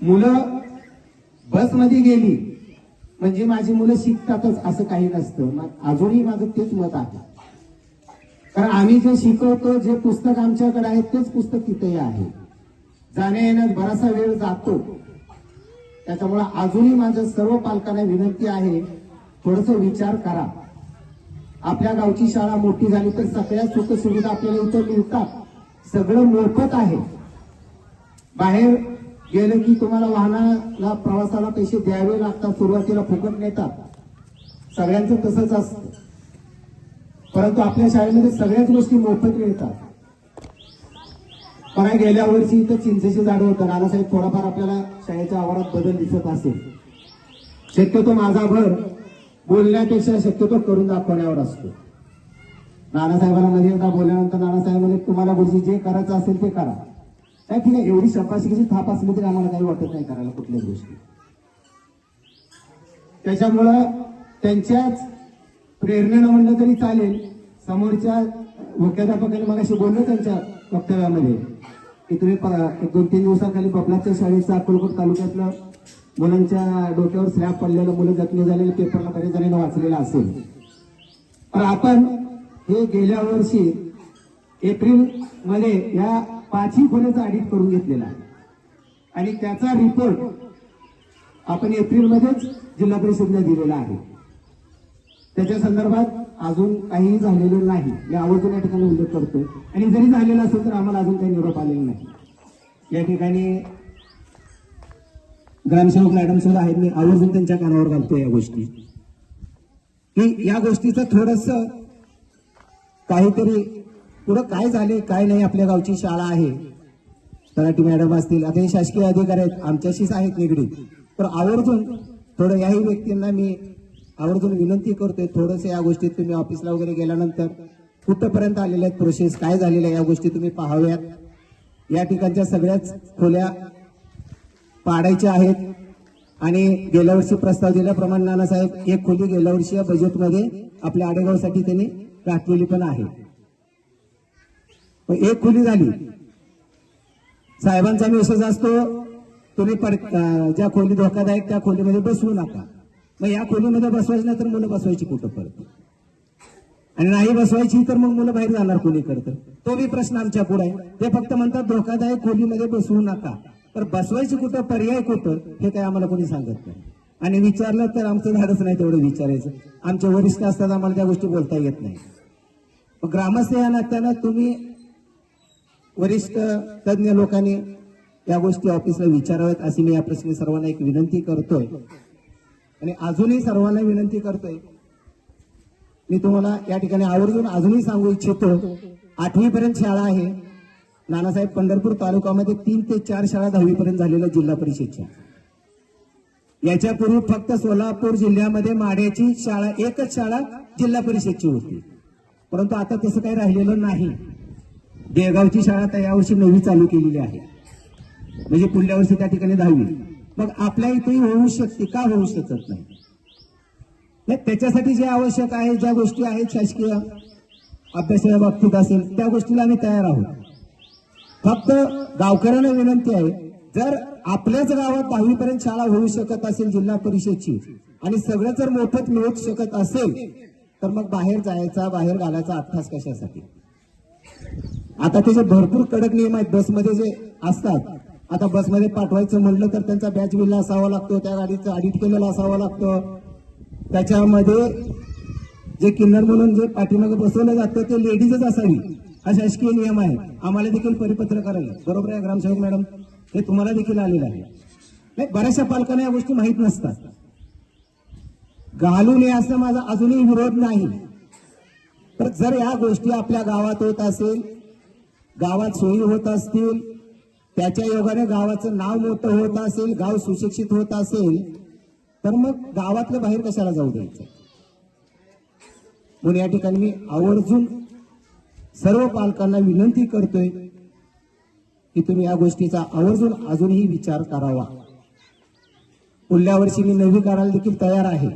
मुलं बसमध्ये गेली म्हणजे माझी मुलं शिकतातच असं काही नसतं. अजूनही माझं तेच मत आहे. कारण आम्ही जे शिकवतो, जे पुस्तक आमच्याकडे आहे तेच पुस्तक तिथेही आहे. जाण्या येण्यात बराचसा वेळ जातो. त्याच्यामुळे अजूनही माझं सर्व पालकांना विनंती आहे, थोडस विचार करा. आपल्या गावची शाळा मोठी झाली तर सगळ्या सुखसुविधा आपल्याला इथं मिळतात. सगळं मोफत आहे. बाहेर गेलं की तुम्हाला वाहनाला प्रवासाला पैसे द्यावे लागतात. सुरुवातीला फुकट नेतात. सगळ्यांचं तसंच असतं. परंतु आपल्या शाळेमध्ये सगळ्याच गोष्टी मोफत मिळतात. बघा गेल्या वर्षी इथं चिंचेचे झाड होतं. नानासाहेब थोडाफार आपल्याला शाळेच्या आवारात बदल दिसत असेल. शक्यतो माझा भर बोलण्यापेक्षा शक्यतो करून दाखवण्यावर असतो. नानासाहेबांना मध्ये एकदा बोलल्यानंतर नानासाहेब म्हणे तुम्हाला गुरुजी जे करायचं असेल ते करा. काय ठीक आहे, एवढी शपाशिकीची थाप असली तरी आम्हाला काही वाटत नाही करायला कुठल्याच गोष्टी. त्याच्यामुळं त्यांच्याच प्रेरणेनं म्हणलं तरी चालेल. समोरच्या मुख्याध्यापकांनी मगाशी बोललो त्यांच्या वक्तव्यामध्ये की तुम्ही 2-3 दिवसाखाली बबलाच्या शाळेचं अक्कलकोट तालुक्यातलं मुलांच्या डोक्यावर स्लॅब पडलेलं, मुलं जखमी झालेलं पेपरला बरेच जणांनी वाचलेलं असेल. पण आपण हे गेल्या वर्षी एप्रिल मध्ये या 5ही खोल्याचं ऑडिट करून घेतलेला आहे आणि त्याचा रिपोर्ट आपण एप्रिलमध्येच जिल्हा परिषदेला दिलेला आहे. त्याच्या संदर्भात अजून काही झालेलं नाही. मी आवर्जून या ठिकाणी उल्लेख करतो. आणि जरी झालेला असेल तर आम्हाला अजून काही निरोप आलेला नाही. या ठिकाणी ग्रामसेवक मॅडम सुद्धा आहेत. मी आवर्जून त्यांच्या कानावर घालतो या गोष्टी की या गोष्टीचं थोडस काहीतरी पुढं काय झाले काय नाही. आपल्या गावची शाळा आहे. तलाठी मॅडम असतील, आता हे शासकीय अधिकारी आहेत, आमच्याशीच आहेत निगडीत. तर आवर्जून थोडं याही व्यक्तींना मी आवर्जून विनंती करतोय, थोडंसं या गोष्टीत तुम्ही ऑफिसला वगैरे गेल्यानंतर कुठपर्यंत आलेल्या आहेत प्रोसेस, काय झालेल्या या गोष्टी तुम्ही पाहाव्यात. या ठिकाणच्या सगळ्याच खोल्या पाडायच्या आहेत. आणि गेल्या वर्षी प्रस्ताव दिल्याप्रमाणे नानासाहेब एक खोली गेल्या वर्षी या बजेटमध्ये आपल्या आडेगावसाठी त्यांनी राखलेली पण आहे. एक खोली झाली. साहेबांचा मेसेज असतो तुम्ही ज्या खोली धोकादायक त्या खोलीमध्ये बसवू नका. मग या खोलीमध्ये बसवायची नाही तर मुलं बसवायची कुठं परत, आणि नाही बसवायची तर मग मुलं बाहेर जाणार कोणी करतं. तो बी प्रश्न आमच्या पुढे आहे. ते फक्त म्हणतात धोकादायक खोलीमध्ये बसवू नका, तर बसवायची कुठं, पर्याय कुठं, हे काय आम्हाला कोणी सांगत नाही. आणि विचारलं तर आमचं धाडच नाही तेवढं विचारायचं. आमचे वरिष्ठ असतात, आम्हाला त्या गोष्टी बोलता येत नाही. ग्रामस्थ या नात्यानं तुम्ही वरिष्ठ तज्ञ लोकांनी या गोष्टी ऑफिसला विचाराव्यात अशी मी या प्रश्नी सर्वांना एक विनंती करतोय. आणि अजूनही सर्वांना विनंती करतोय, मी तुम्हाला या ठिकाणी आवर्जून अजूनही सांगू इच्छितो, 8वी पर्यंत शाळा आहे. नानासाहेब पंढरपूर तालुक्यामध्ये 3 ते 4 शाळा 10वी पर्यंत झालेल्या जिल्हा परिषदच्या. याच्यापूर्वी फक्त सोलापूर जिल्ह्यामध्ये माड्याची शाळा, एकच शाळा जिल्हा परिषदची होती. परंतु आता तसं काही राहिलेलं नाही. देगावची शाळा तर यावर्षी 9वी चालू केलेली आहे, म्हणजे पुढल्या वर्षी त्या ठिकाणी 10वी. मग आपल्या इथेही होऊ शकते, का होऊ शकत नाही? त्याच्यासाठी जे आवश्यक आहे, ज्या गोष्टी आहेत शासकीय अभ्यासाच्या बाबतीत असेल त्या गोष्टीला आम्ही तयार आहोत. फक्त गावकऱ्यांना विनंती आहे, जर आपल्याच गावात 10वी पर्यंत शाळा होऊ शकत असेल जिल्हा परिषदची आणि सगळं जर मोफत मिळू शकत असेल तर मग बाहेर जायचा, बाहेर घालायचा अट्टास कशासाठी? आता त्याचे भरपूर कडक नियम आहेत. बसमध्ये जे असतात, आता बसमध्ये पाठवायचं म्हणलं तर त्यांचा बॅच बिल असावा लागतो, त्या गाडीचं ऑडिट केलेलं असावं लागतं. त्याच्यामध्ये जे किन्नर म्हणून जे पाठीमागे बसवलं जातं ते लेडीजच असावी हा शासकीय नियम आहे. आम्हाला देखील परिपत्र करायला बरोबर आहे ग्रामसेवक मॅडम, हे तुम्हाला देखील आलेलं आहे. नाही, बऱ्याचशा पालकांना या गोष्टी माहीत नसतात. घालू नये असं माझा अजूनही विरोध नाही. तर जर या गोष्टी आपल्या गावात होत असेल, गावात सोयी होत असतील, त्याच्या योगाने गावाचं नाव मोठं होत असेल, गाव सुशिक्षित होत असेल, तर मग गावातलं बाहेर कशाला जाऊ द्यायचं? म्हणून या ठिकाणी मी आवर्जून सर्व पालकांना विनंती करतोय की तुम्ही या गोष्टीचा आवर्जून अजूनही विचार करावा. पुढल्या वर्षी मी 9वी करायला देखील तयार आहे.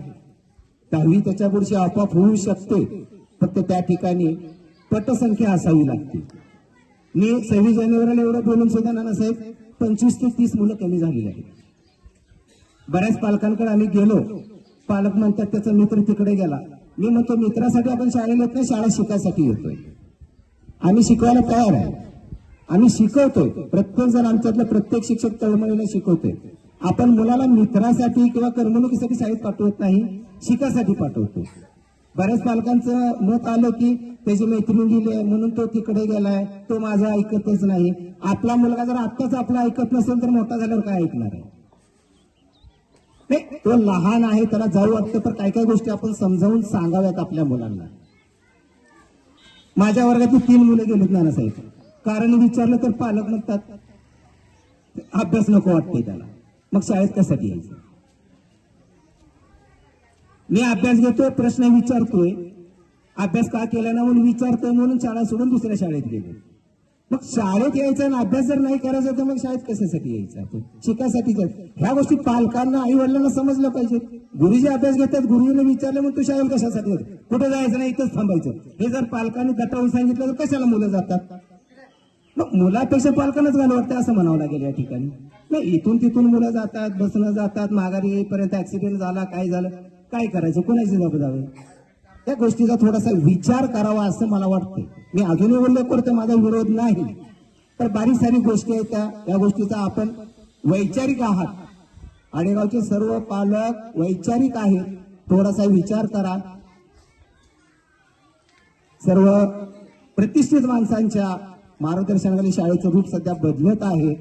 10वी त्याच्या पुढची आपोआप होऊ शकते, फक्त त्या ठिकाणी पटसंख्या असावी लागते. मी 26 जानेवारीला एवढं बोलून सुद्धा नानासाहेब 25 ते 30 मुलं कमी झालेली आहेत. बऱ्याच पालकांकडे आम्ही गेलो, पालक म्हणतात त्याचा मित्र तिकडे गेला. मी म्हणतो मित्रासाठी आपण शाळेला येत नाही, शाळा शिकायसाठी येतोय. आम्ही शिकवायला तयार आहे, आम्ही शिकवतोय. प्रत्येक जण आमच्यातलं प्रत्येक शिक्षक तळमळीला शिकवतोय. आपण मुलाला मित्रासाठी किंवा करमणुकीसाठी शाळेत पाठवत नाही, शिकासाठी पाठवतो. बऱ्याच पालकांचं मत आलं की त्याची मैत्रीण गेली म्हणून तो तिकडे गेलाय, तो माझा ऐकतच नाही. आपला मुलगा जर आत्ताच आपला ऐकत नसेल तर मोठा झाल्यावर काय ऐकणार आहे? नाही, तो लहान आहे, त्याला जाऊ वाटतं, तर काय काय गोष्टी आपण समजावून सांगाव्यात आपल्या मुलांना. माझ्या वर्गातील 3 मुलं गेलीत नानासाहेब. कारण विचारलं तर पालक म्हणतात अभ्यास नको वाटतंय त्याला, मग शाळेत कशासाठी यायचं? मी अभ्यास घेतोय, प्रश्न विचारतोय, अभ्यास का केला ना म्हणून विचारतोय, म्हणून शाळा सोडून दुसऱ्या शाळेत गेलो. मग शाळेत यायचं ना अभ्यास जर नाही करायचा तर मग शाळेत कशासाठी यायचं? आपण शिकायसाठी. ह्या गोष्टी पालकांना, आई वडिलांना समजलं पाहिजे. गुरुजी अभ्यास घेतात, गुरुजीने विचारलं मग तू शाळेत कशासाठी होत? कुठे जायचं नाही, इथंच थांबायचं. हे जर पालकांनी दटावून सांगितलं तर कशाला मुलं जातात? मग मुलापेक्षा पालकांनाच घाल वाटतं असं म्हणावं लागेल या ठिकाणी. नाही, इथून तिथून मुलं जातात, बसणं जातात, माघारी येईपर्यंत ऍक्सिडेंट झाला, काय झालं, काय करायचं, कोणाची जबाबदारी? त्या गोष्टीचा थोडासा विचार करावा असं मला वाटतं. मी अजूनही उल्लेख करतो, माझा विरोध नाही, तर बारीक सारी गोष्टी आहेत त्या गोष्टीचा आपण वैचारिक आहात. आडेगावचे सर्व पालक वैचारिक आहेत, थोडासा विचार करा. सर्व प्रतिष्ठित माणसांच्या मार्गदर्शनाखाली शाळेचं रूप सध्या बदलत आहे.